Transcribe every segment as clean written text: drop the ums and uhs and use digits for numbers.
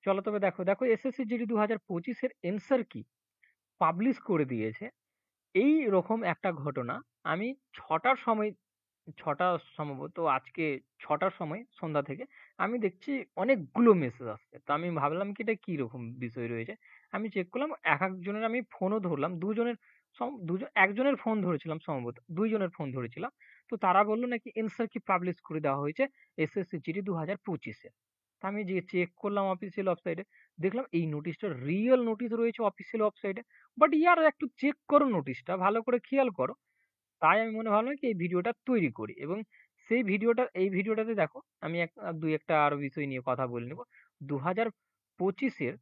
চলো তবে দেখো দেখো এসএসসি জিডি 2025 এর এনসার কি পাবলিশ করে দিয়েছে। এই রকম একটা ঘটনা আমি 6টার সময়, 6টা সম্ভবত আজকে 6টার সময় সন্ধ্যা থেকে আমি দেখছি অনেকগুলো মেসেজ আসছে। তো আমি ভাবলাম কি এটা কি রকম বিষয় রয়েছে। আমি চেক করলাম এক একজনের, আমি ফোনও ধরলাম দুজনের, দুজন একজনের ফোন ধরেছিলাম সম্ভবত, দুইজনের ফোন ধরেছিলাম। তো তারা বললো নাকি এনসার কি পাবলিশ করে দেওয়া হয়েছে এসএসসি জিডি 2025-এ। আমি যে চেক করলাম অফিসিয়াল ওয়েবসাইটে, দেখলাম এই নোটিশটা রিয়েল নোটিশ রয়েছে অফিসিয়াল ওয়েবসাইটে। বাট ইয়ার একটু চেক করো নোটিশটা, ভালো করে খেয়াল করো। তাই আমি মনে ভাবলাম কি এই ভিডিওটা তৈরি করি, এবং সেই ভিডিওটা, এই ভিডিওটাতে দেখো আমি দুই একটা আরো বিষয় নিয়ে কথা বলে নেব। 2025-এর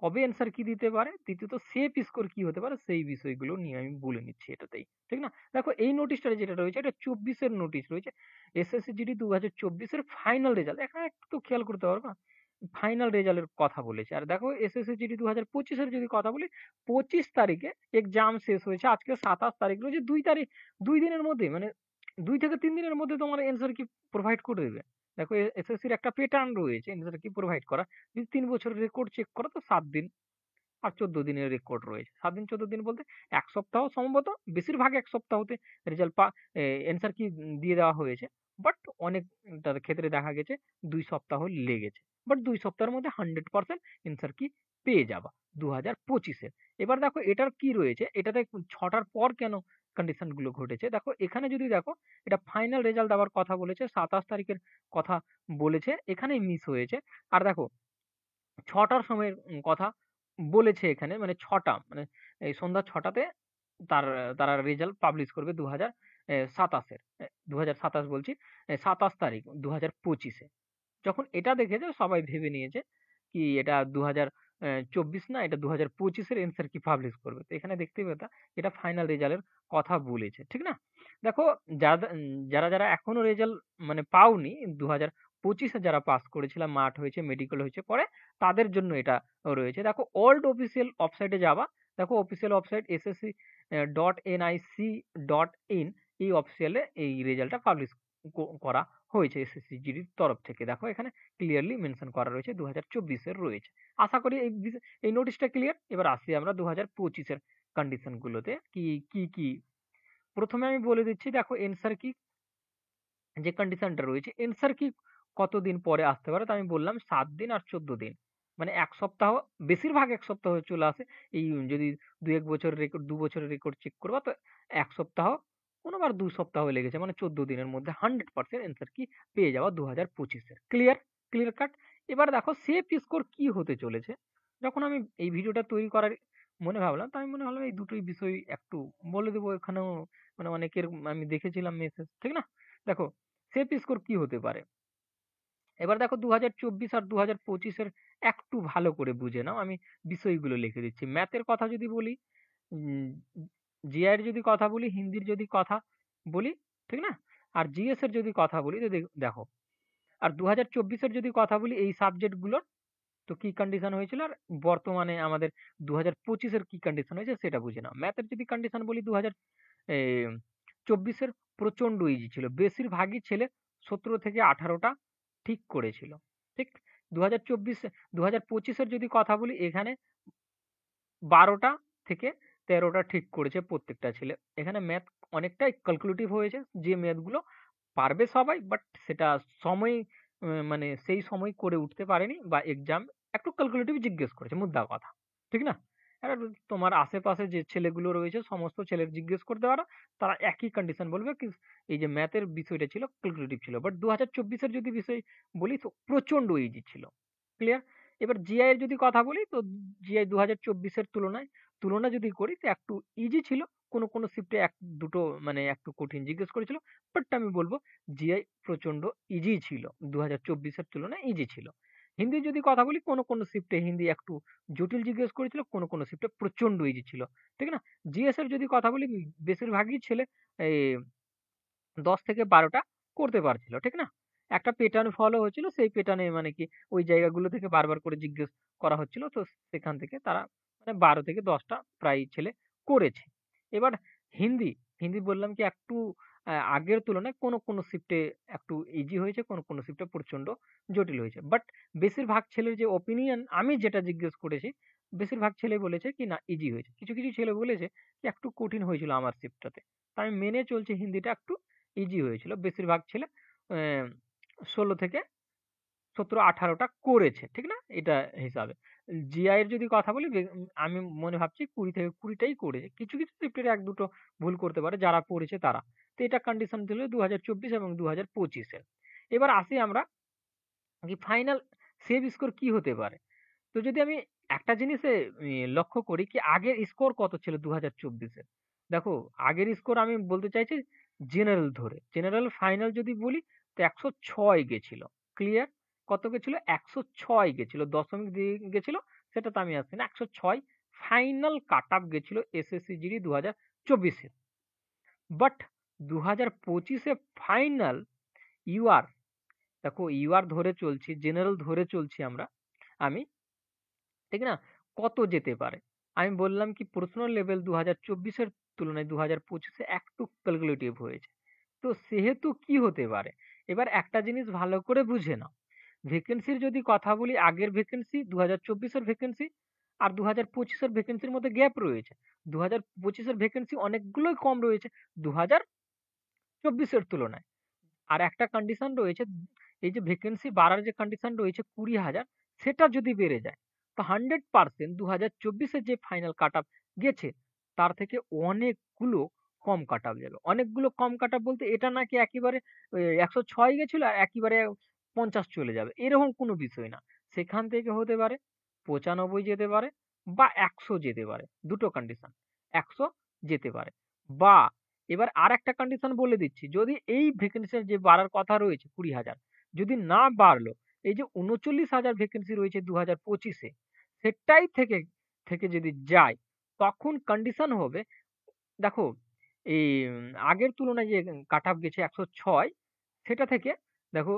কবে অ্যান্সার কি দিতে পারে, দ্বিতীয়ত সেফ স্কোর কি হতে পারে, সেই বিষয়গুলো নিয়ে আমি বলে নিচ্ছি এটাতেই। ঠিক না? দেখো এই নোটিশটা যেটা রয়েছে এটা 24-এর নোটিশ রয়েছে, এসএসসি জিডি 2024-এর ফাইনাল রেজাল্ট। এখানে একটু খেয়াল করতে পারবা, ফাইনাল রেজাল্টের কথা বলেছে। আর দেখো এসএসসি জিডি 2025-এর যদি কথা বলি, 25 তারিখে এক্সাম শেষ হয়েছে, আজকে 27 তারিখ রয়েছে, 2 তারিখ, 2 দিনের মধ্যে, মানে 2 থেকে 3 দিনের মধ্যে তোমার অ্যান্সার কি প্রোভাইড করে দেবে। দেখো এসএসসির একটা প্যাটার্ন রয়েছে অ্যান্সার কি প্রোভাইড করা। যদি 3 বছরের রেকর্ড চেক করো তো 7 দিন আর 14 দিনের রেকর্ড রয়েছে। 7 দিন 14 দিন বলতে 1 সপ্তাহ সম্ভবত, বেশিরভাগ 1 সপ্তাহতে রেজাল্ট অ্যান্সার কি দিয়ে দেওয়া হয়েছে। বাট অনেকটার ক্ষেত্রে দেখা গেছে 2 সপ্তাহ লেগেছে। বাট 2 সপ্তাহের মধ্যে 100% অ্যান্সার কি পেয়ে যাবা 2025-এর। এবার দেখো এটার কি রয়েছে, এটাতে 6টার পর কেন কন্ডিশন গুলো ঘটেছে। দেখো এখানে যদি দেখো, এটা ফাইনাল রেজাল্ট দেওয়ার কথা বলেছে, 27 তারিখের কথা বলেছে, এখানেই মিস হয়েছে। আর দেখো 6টার সময়ের কথা বলেছে এখানে, মানে 6টা, মানে এই সন্ধ্যা 6টাতে তারা রেজাল্ট পাবলিশ করবে 2027-এর, 2027 বলছি, 27 তারিখ 2025-এ। যখন এটা দেখেছে সবাই ভেবে নিয়েছে কি এটা 2024 না, এটা 2025-এর অ্যান্সার কি পাবলিশ করবে। তো এখানে দেখতেই পেতা এটা ফাইনাল রেজাল্টের কথা বলেছে। ঠিক না? দেখো যারা যারা এখনো রেজাল্ট মানে পাওনি, 2025-এ যারা পাস করেছিলাম, মাঠ হয়েছে, মেডিকেল হয়েছে পরে, তাদের জন্য এটা রয়েছে। দেখো ওল্ড অফিসিয়াল ওয়েবসাইটে যাবা, দেখো অফিসিয়াল ওয়েবসাইট ssc.nic.in, এই অফিসিয়ালে এই রেজাল্টটা পাবলিশ করা হয়েছে এসএসসি জিডির তরফ থেকে। দেখো এখানে ক্লিয়ারলি মেনশন করা রয়েছে 2024-এর রয়েছে। আশা করি এই নোটিশটা ক্লিয়ার। এবার আসি আমরা 2025-এর কন্ডিশন গুলোতে কি কি কি। প্রথমে আমি বলে দিচ্ছি, দেখো এনসার কি যে কন্ডিশনটা রয়েছে, এনসার কি কতদিন পরে আসতে পারে। তো আমি বললাম 7 দিন আর 14 দিন, মানে 1 সপ্তাহ, বেশিরভাগ 1 সপ্তাহ চলে আসে। এই যদি 2-1 বছরের রেকর্ড, 2 বছরের রেকর্ড চেক করবা তো 1 সপ্তাহ, কোনোবার 2 সপ্তাহ লেগেছে, মানে 14 দিনের মধ্যে 100% অ্যান্সার কি পেয়ে যাওয়া 2025-এর। ক্লিয়ার? Clear cut. এবার দেখো সেফ স্কোর কি হতে চলেছে। যখন আমি এই ভিডিওটা তৈরি করার মনে ভাবলাম, তো আমি মনে হলো এই দুটোই বিষয় একটু বলে দেবো এখানেও, মানে অনেকের আমি দেখেছিলাম মেসেজ। ঠিক না? দেখো সেফ স্কোর কি হতে পারে। এবার দেখো 2024 আর 2025-এর একটু ভালো করে বুঝে নাও, আমি বিষয়গুলো লিখে দিচ্ছি। ম্যাথের কথা যদি বলি, জিআই এর যদি কথা বলি, হিন্দির যদি কথা বলি, ঠিক না, আর জিএস এর যদি কথা বলি, তো দেখো, আর 2024-এর যদি কথা বলি এই সাবজেক্ট গুলোর, তো কি কন্ডিশন হয়েছিল, আর বর্তমানে আমাদের 2025-এর কি কন্ডিশন হয়েছে সেটা বুঝে নাও। ম্যাথের যদি কন্ডিশন বলি, 2024-এর প্রচন্ড ইজি ছিল, বেশিরভাগই ছেলে 17 থেকে 18টা ঠিক করেছিল। ঠিক? 2024, 2025-এর যদি কথা বলি, এখানে 12টা থেকে 13টা ঠিক করেছে প্রত্যেকটা ছেলে। এখানে ম্যাথ অনেকটাই ক্যালকুলেটিভ হয়েছে, যে ম্যাথ গুলো পারবে সবাই, বাট সেটা সময় মানে সেই সময় করে উঠতে পারেনি, বা এক্সাম একটু ক্যালকুলেটিভ জিজ্ঞেস করেছে, মুদ্রা কথা। ঠিক না? এবার তোমার আশেপাশে যে ছেলেগুলো রয়েছে সমস্ত ছেলের জিজ্ঞেস করতে পারো, তারা একই কন্ডিশন বলবে কি এই যে ম্যাথের বিষয়টা ছিল ক্যালকুলেটিভ ছিল। বাট 2024-এর যদি বিষয় বলি তো প্রচন্ড ইজি ছিল। ক্লিয়ার? এবার জিআই এর যদি কথা বলি, তো জিআই 2024-এর তুলনা যদি করি তো একটু ইজি ছিল। কোনো কোনো শিফটে এক দুটো মানে একটু কঠিন জিজ্ঞেস করেছিল, বাট আমি বলবো জিআই প্রচন্ড ইজি ছিল, 2024-এর তুলনায় ইজি ছিল। হিন্দি যদি কথা বলি, কোনো কোনো শিফটে হিন্দি একটু জটিল জিজ্ঞেস করেছিল, কোনো কোনো শিফটে প্রচন্ড ইজি ছিল। ঠিক না? জিএস এর যদি কথা বলি, বেশিরভাগই ছেলে এই 10 থেকে 12টা করতে পারছিল। ঠিক না? একটা প্যাটার্ন ফলো হচ্ছিল, সেই প্যাটার্নে মানে কি ওই জায়গাগুলো থেকে বারবার করে জিজ্ঞেস করা হচ্ছিল, তো সেখান থেকে তারা মানে 12 থেকে 10টা প্রায় ছেলে করেছে। এবার হিন্দি, হিন্দি বললাম কি একটু আগের তুলনায় কোনো শিফটে একটু ইজি হয়েছে, কোনো শিফটে প্রচন্ড জটিল হয়েছে। বাট বেশিরভাগ ছেলের যে ওপিনিয়ন আমি যেটা জিজ্ঞেস করেছি, বেশিরভাগ ছেলে বলেছে কি না ইজি হয়েছে। কিছু ছেলে বলেছে যে একটু কঠিন হয়েছিল আমার শিফটটাতে। আমি মেনে চলছি হিন্দিটা একটু ইজি হয়েছিল। বেশিরভাগ ছেলে ১৬ থেকে ১৭-১৮টা করেছে। ঠিক না? এটা হিসাবে। জিআই এর যদি কথা বলি আমি মনে ভাবছি ২০ থেকে ২০ টাই করেছে। কিছু শিফটের ১-২ টো ভুল করতে পারে যারা পড়েছে তারা। তো এটা কন্ডিশন ছিল ২০২৪ এবং ২০২৫ এর। এবার আসি আমরা কি ফাইনাল সেভ স্কোর কি হতে পারে? তো যদি আমি একটা জিনিসে লক্ষ্য করি কি আগের স্কোর কত ছিল ২০২৪ এ? দেখো আগের স্কোর আমি বলতে চাইছি জেনারেল ধরে। জেনারেল ফাইনাল যদি বলি তো ১০৬ গেছিল। ক্লিয়ার? কত গেছিল? ১০৬ গেছিল। দশমিক দিয়ে গেছিল সেটা তো আমি আসছি না। ১০৬ ফাইনাল কাট অফ গেছিল এসএসসি জিডি ২০২৪ এ। বাট ২০২৫ এ ফাইনাল ইউআর, দেখো ইউআর ধরে চলছি, জেনারেল ধরে চলছি আমি, ঠিক না? কত যেতে পারে? আমি বললাম কি প্রশ্ন লেভেল ২০২৪ এর তুলনায় ২০২৫ এ একটু ক্যালকুলেটিভ হয়েছে। তো সেহেতু কি হতে পারে? এবার একটা জিনিস ভালো করে বুঝে নাও। ভ্যাকেন্সির যদি কথা বলি আগের ভ্যাকেন্সি ২০২৪ এর ভ্যাকেন্সি আর ২০২৫ এর ভ্যাকেন্সির মধ্যে গ্যাপ রয়েছে। ২০২৫ এর ভ্যাকেন্সি অনেকগুলোই কম রয়েছে ২০২৪ এর তুলনায়। আর একটা কন্ডিশন রয়েছে, এই যে ভ্যাকেন্সি বাড়ার যে কন্ডিশন রয়েছে ২০,০০০ সেটা যদি বেড়ে যায় তো 100% ২০২৪ এর যে ফাইনাল কাট অফ গেছে তার থেকে অনেকগুলো কম কাট অফ যাবে। অনেকগুলো কম কাট অফ বলতে এটা না কি একেবারে ১০৬ গেছিল আর একেবারে ৫০ চলে যাবে। এরকম কোনো বিষয় না। সেখান থেকে হতে পারে ৯৫ যেতে পারে বা ১০০ যেতে পারে। দুটো কন্ডিশন। ১০০ যেতে পারে বা এবার আরেকটা কন্ডিশন বলে দিচ্ছি। যদি এই ভ্যাকেন্সির যে বাড়ার কথা রয়েছে ২০,০০০ যদি না বাড়লো, এই যে ৩৯,০০০ ভ্যাকেন্সি রয়েছে ২০২৫ এ সেটাই থেকে যদি যায় তখন কন্ডিশন হবে, দেখো এই আগের তুলনায় যে কাট অফ গেছে ১০৬ সেটা থেকে দেখো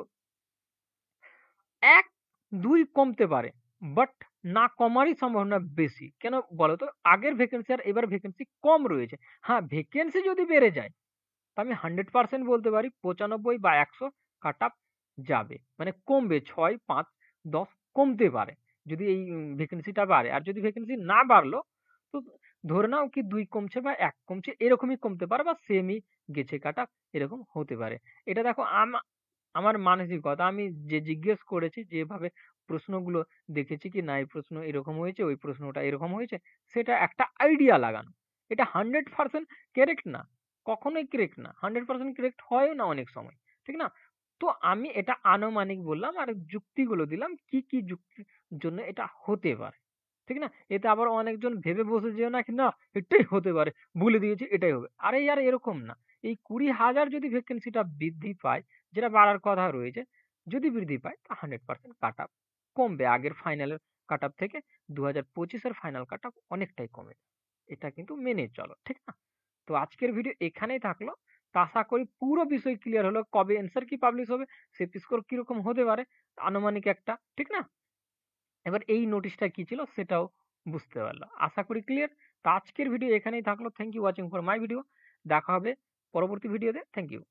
১-২ কমতে পারে। বাট না কমারই সম্ভাবনা বেশি। কেন বলতো? আগের ভ্যাকেন্সি আর এবার ভ্যাকেন্সি কম রয়েছে। হ্যাঁ, ভ্যাকেন্সি যদি বেড়ে যায় তো আমি 100% বলতে পারি ৯৫ বা ১০০ কাট অফ যাবে। মানে কমবে ৬, ৫, ১০ কমতে পারে। যদি এই ভ্যাকেন্সিটা বাড়ে। আর যদি ভ্যাকেন্সি না বাড়লো তো ধরে নাও কি ২ কমছে বা ১ কমছে এরকমই কমতে পারে বা সেমই গেছে কাট অফ এরকম হতে পারে। এটা দেখো আমার মানসিকতা আমি যে জিজ্ঞেস করেছি যেভাবে প্রশ্নগুলো দেখেছি কি না এই প্রশ্ন এরকম হয়েছে, ওই প্রশ্নটা এরকম হয়েছে সেটা একটা আইডিয়া লাগানো। এটা 100% কারেক্ট না। কখনোই কারেক্ট না। 100% কারেক্ট হয়ও না অনেক সময়। ঠিক না? তো আমি এটা আনুমানিক বললাম আর যুক্তিগুলো দিলাম কি যুক্তির জন্য এটা হতে পারে। ঠিক না? এতে আবার অনেকজন ভেবে বসে যেও না কি না এটাই হতে পারে। বলে দিয়েছি এটাই হবে। আরে ইয়ার এরকম না। এই ২০,০০০ যদি ভ্যাকেন্সিটা বৃদ্ধি পায়, যেটা বাড়ার কথা রয়েছে, যদি বৃদ্ধি পায় তা 100% কাট অফ কমবে। আগের ফাইনালের কাট অফ থেকে ২০২৫ এর ফাইনাল কাট অফ অনেকটাই কমে। এটা কিন্তু মেনে চলো। ঠিক না? তো আজকের ভিডিও এখানেই থাকলো। তো আশা করি পুরো বিষয় ক্লিয়ার হলো। কবে অ্যান্সার কি পাবলিশ হবে, সেফ স্কোর কিরকম হতে পারে, আনুমানিক একটা, ঠিক না? এবার এই নোটিশটা কি ছিল সেটাও বুঝতে পারলাম। আশা করি ক্লিয়ার। তো আজকের ভিডিও এখানেই থাকলো। Thank you watching for my video. দেখা হবে পরবর্তী ভিডিওতে। Thank you.